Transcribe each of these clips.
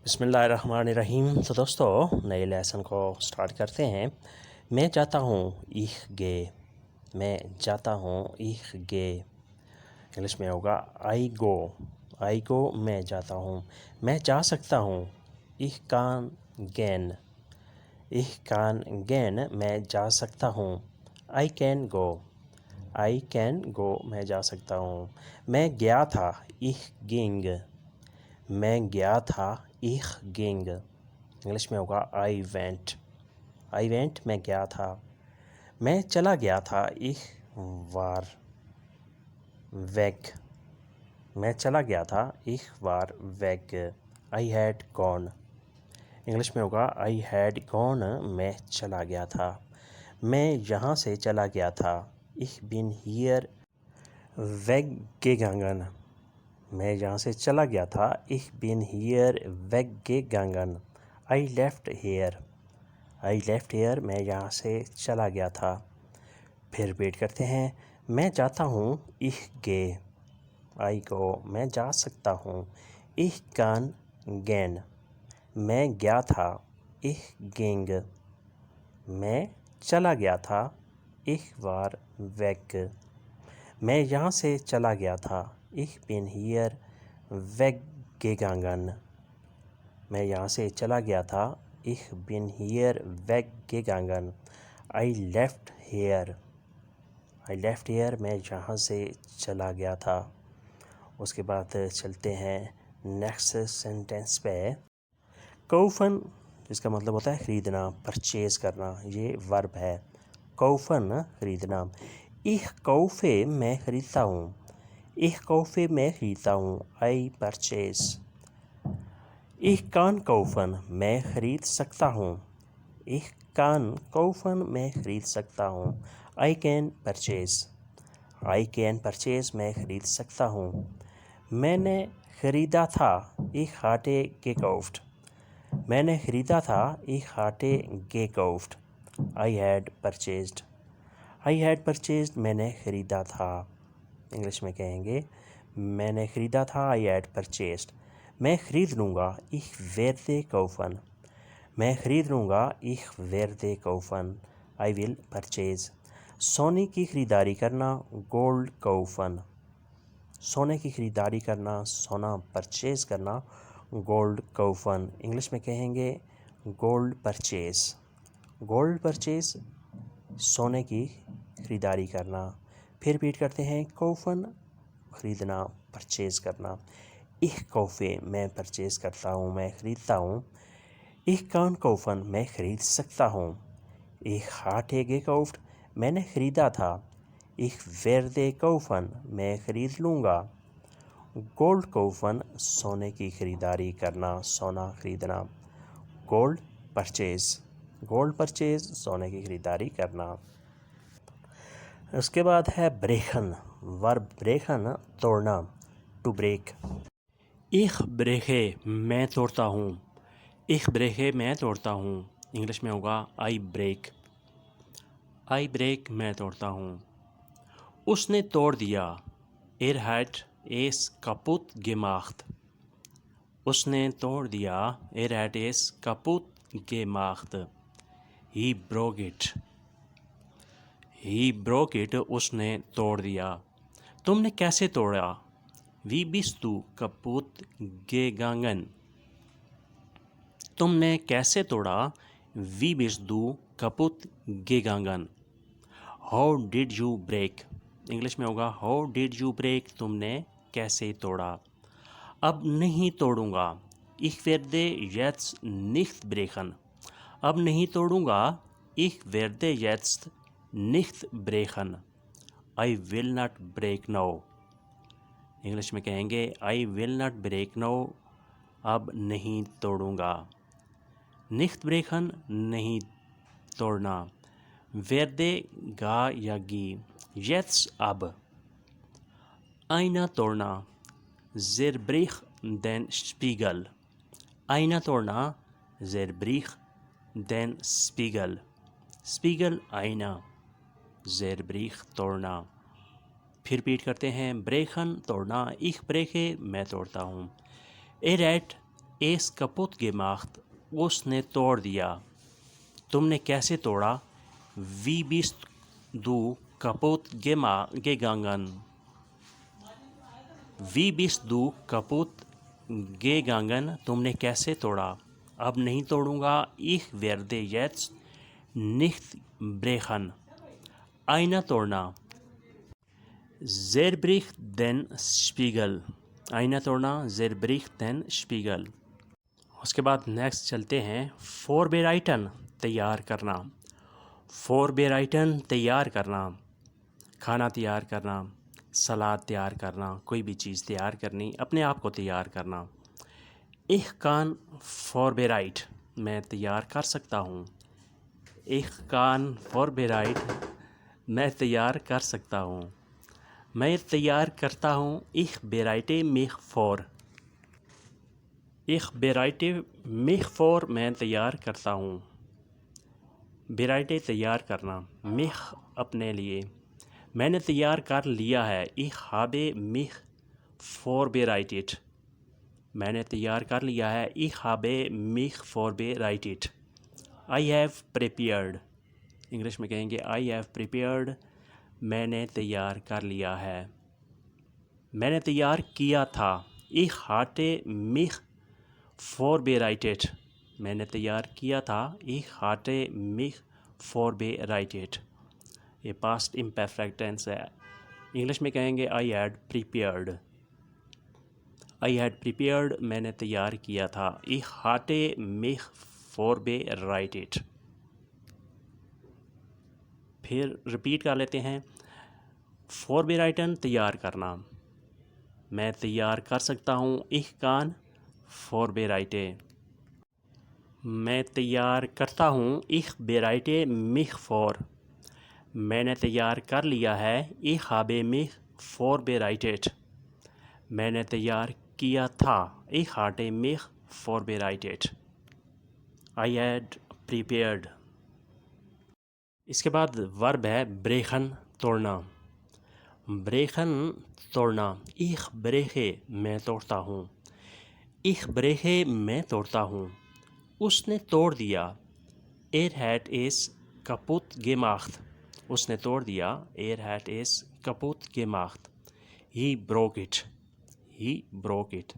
बिस्मिल्लाहिर्रहमानिर्रहीम। तो दोस्तों नए लेसन को स्टार्ट करते हैं। मैं जाता हूँ ich gehe। मैं जाता हूँ ich gehe। इंग्लिश में होगा I go। I go मैं जाता हूँ। मैं जा सकता हूँ ich kann gehen। ich kann gehen मैं जा सकता हूँ। I can go। I can go मैं जा सकता हूँ। मैं गया था ich ging। मैं गया था ich ging। इंग्लिश में होगा आई वेंट। आई वेंट मैं गया था। मैं चला गया था ich war weg। मैं चला गया था ich war weg। I had gone। English में होगा I had gone मैं चला गया था। मैं यहाँ से चला गया था ich bin hier weggegangen। मैं यहाँ से चला गया था ich bin hier weggegangen। I left here। I left here मैं यहाँ से चला गया था। फिर रिपीट करते हैं। मैं जाता हूँ ich gehe। I go मैं जा सकता हूँ ich kann gehen। मैं गया था ich ging। मैं चला गया था ich war weg। मैं यहाँ से चला गया था ich bin hier weggegangen। मैं यहाँ से चला गया था ich bin hier weggegangen। I left here। I left here मैं यहाँ से चला गया था। उसके बाद चलते हैं नेक्स्ट सेंटेंस पे। कौफन जिसका मतलब होता है ख़रीदना, परचेज़ करना, ये वर्ब है। कौफन ख़रीदना। ich kaufe मैं ख़रीदता हूँ। ich kaufe मैं ख़रीदता हूँ। I purchase। ich kann kaufen मैं ख़रीद सकता हूँ। ich kann kaufen मैं ख़रीद सकता हूँ। I can purchase। I can purchase मैं ख़रीद सकता हूँ। मैंने ख़रीदा था ich hatte gekauft। मैंने ख़रीदा था ich hatte gekauft। I had purchased। I had purchased मैंने ख़रीदा था। इंग्लिश में कहेंगे मैंने ख़रीदा था I had purchased। मैं ख़रीद लूँगा ich werde kaufen। मैं ख़रीद लूँगा ich werde kaufen। I will purchase। सोने की ख़रीदारी करना gold kaufen। सोने की ख़रीदारी करना, सोना परचेज़ करना गोल्ड kaufen। इंग्लिश में कहेंगे गोल्ड परचेज़। गोल्ड परचेज़ सोने की ख़रीदारी करना। फिर रिपीट करते हैं। kaufen ख़रीदना, परचेज़ करना। ich kaufe मैं परचेज़ करता हूँ, मैं ख़रीदता हूँ। ich kann kaufen मैं ख़रीद सकता हूँ। ich hatte gekauft मैंने ख़रीदा था। ich werde kaufen मैं ख़रीद लूँगा। गोल्ड kaufen सोने की ख़रीदारी करना, सोना ख़रीदना। Gold purchase. गोल्ड परचेज़ सोने की ख़रीदारी करना। उसके बाद है ब्रेखन। वर्ब ब्रेखन तोड़ना, टू ब्रेक। ich breche मैं तोड़ता हूँ। ich breche मैं तोड़ता हूँ। इंग्लिश में होगा I break। I break मैं तोड़ता हूँ। उसने तोड़ दिया er hat es kaputt gemacht। उसने तोड़ दिया er hat es kaputt gemacht। he broke it। he broke it उसने तोड़ दिया। तुमने कैसे तोड़ा wie bist du kaputt gegangen। तुमने कैसे तोड़ा wie bist du kaputt gegangen। how did you break। English में होगा how did you break तुमने कैसे तोड़ा। अब नहीं तोड़ूंगा ich werde jetzt nicht brechen। अब नहीं तोड़ूंगा ich werde jetzt nicht brechen। I will not break now। English में कहेंगे I will not break now अब नहीं तोड़ूंगा। nicht brechen नहीं तोड़ना। werde गा या गी jetzt अब। आईना तोड़ना zerbrich den Spiegel। आईना तोड़ना zerbrich den Spiegel। Spiegel आईना, zerbrich तोड़ना। फिर रिपीट करते हैं। ब्रेखन तोड़ना ich breche मैं तोड़ता हूँ। er hat es kaputt gemacht, उसने तोड़ दिया। तुमने कैसे तोड़ा? Wie bist du kaputt gegangen? Wie bist du kaputt gegangen? तुमने कैसे तोड़ा? अब नहीं तोड़ूंगा। Ich werde jetzt nicht brechen. आईना तोड़ना। Zerbricht den Spiegel. आईना तोड़ना। Zerbricht den Spiegel. उसके बाद नेक्स्ट चलते हैं। Vorbereiten तैयार करना। Vorbereiten तैयार करना। खाना तैयार करना, सलाद तैयार करना, कोई भी चीज़ तैयार करनी, अपने आप को तैयार करना। Ich kann vorbereit मैं तैयार कर सकता हूँ। Ich kann vorbereit मैं तैयार कर सकता हूँ। मैं तैयार करता हूँ। Ich bereite mich vor. Ich bereite mich vor मैं तैयार करता हूँ। bereite तैयार करना, mich अपने लिए। मैंने तैयार कर लिया है। Ich habe mich vorbereitet. मैंने तैयार कर लिया है। Ich habe mich vorbereitet. I have prepared. English में कहेंगे I have prepared. मैंने तैयार कर लिया है। मैंने तैयार किया था। Ich hatte mich vorbereitet. मैंने तैयार किया था। Ich hatte mich vorbereitet. ये पास्ट इम्परफेक्ट टेंस है। इंग्लिश में कहेंगे I had prepared. I had prepared मैंने तैयार किया था। Ich hatte mich vorbereitet. फिर रिपीट कर लेते हैं। vorbereiten तैयार करना, मैं तैयार कर सकता हूँ। Ich kann vorbereite मैं तैयार करता हूँ। Ich bereite mich vor मैंने तैयार कर लिया है। Ich habe mich vorbereitet मैंने तैयार किया था। Ich hatte mich vorbereitet. I had prepared. इसके बाद वर्ब है brechen तोड़ना। brechen तोड़ना। Ich breche मैं तोड़ता हूँ। Ich breche मैं तोड़ता हूँ। उसने तोड़ दिया। Er hat es kaputt gemacht उसने तोड़ दिया। Er hat es kaputt gemacht. He broke it. He broke it.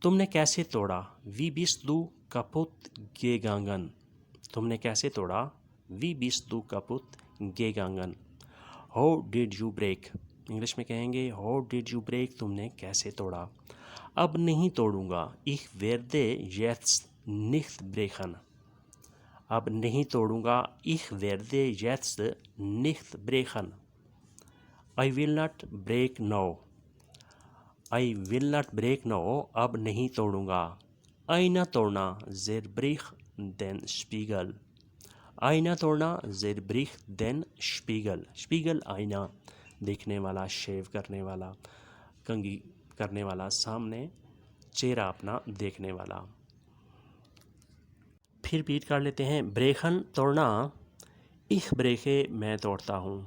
तुमने कैसे तोड़ा? Wie bist du kaputt gegangen? तुमने कैसे तोड़ा? Wie bist du kaputt gegangen? How did you break? English में कहेंगे How did you break? तुमने कैसे तोड़ा? अब नहीं तोड़ूंगा। Ich werde jetzt nicht brechen. अब नहीं तोड़ूंगा। Ich werde jetzt nicht brechen. I will not break now. I will not break now. अब नहीं तोड़ूंगा। आईना तोड़ना। Zerbrich den Spiegel. आईना तोड़ना। Zerbrich den Spiegel. Spiegel आईना, देखने वाला, शेव करने वाला, कंघी करने वाला, सामने चेहरा अपना देखने वाला। फिर रिपीट कर लेते हैं। ब्रेखन तोड़ना। Ich breche मैं तोड़ता हूँ।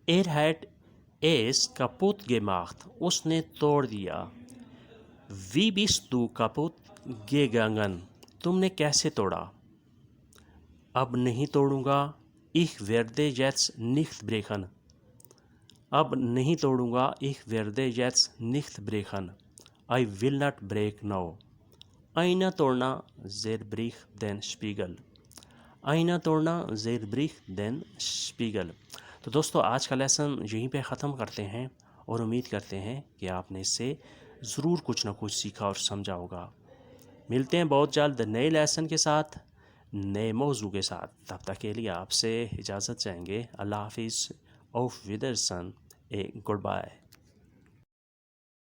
Er hat es kaputt gemacht उसने तोड़ दिया। Wie bist du kaputt gegangen तुमने कैसे तोड़ा? अब नहीं तोड़ूंगा। Ich werde jetzt nicht brechen अब नहीं तोड़ूंगा। Ich werde jetzt nicht brechen. I will not break now. आईना तोड़ना। Zerbrich den Spiegel. आईना तोड़ना। Zerbrich den Spiegel. तो दोस्तों आज का लेसन यहीं पे ख़त्म करते हैं और उम्मीद करते हैं कि आपने इससे ज़रूर कुछ ना कुछ सीखा और समझा होगा। मिलते हैं बहुत जल्द नए लेसन के साथ, नए मौजू के साथ। तब तक के लिए आपसे इजाज़त चाहेंगे। अल्लाह हाफिज़। auf Wiedersehen. Good bye.